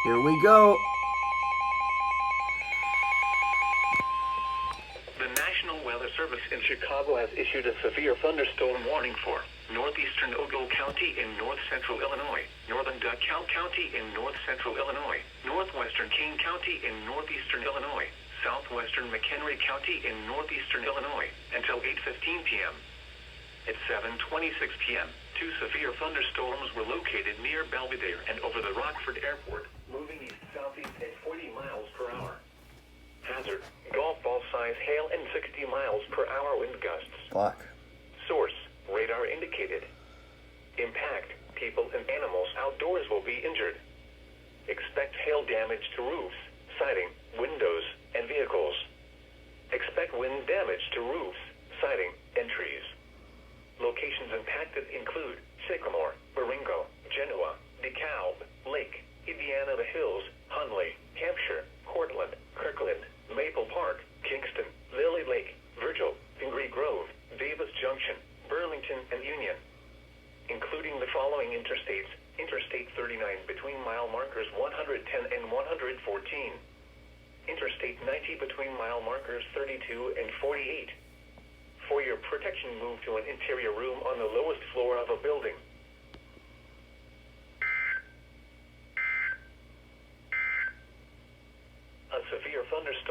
Here we go. The National Weather Service in Chicago has issued a severe thunderstorm warning for northeastern Ogle County in north-central Illinois, northern DeKalb County in north-central Illinois, northwestern Kane County in northeastern Illinois, southwestern McHenry County in northeastern Illinois, until 8:15 p.m. At 7:26 p.m., two severe thunderstorms were located near Belvidere and over the Rockford Airport, moving east-southeast at 40 miles per hour. Hazard, golf ball size hail and 60 miles per hour wind gusts. Fuck. Source, radar indicated. Impact, people and animals outdoors will be injured. Expect hail damage to roofs, siding, windows, and vehicles. Expect wind damage to roofs, siding, and trees. Locations impacted include Sycamore, Baringo, Genoa, DeKalb, Lake, Indiana, the Hills, Hunley, Hampshire, Cortland, Kirkland, Maple Park, Kingston, Lily Lake, Virgil, Pingree Grove, Davis Junction, Burlington, and Union. Including the following interstates: Interstate 39 between mile markers 110 and 114. Interstate 90 between mile markers 32 and 48. For your protection, move to an interior room on the lowest floor of a building. A severe thunderstorm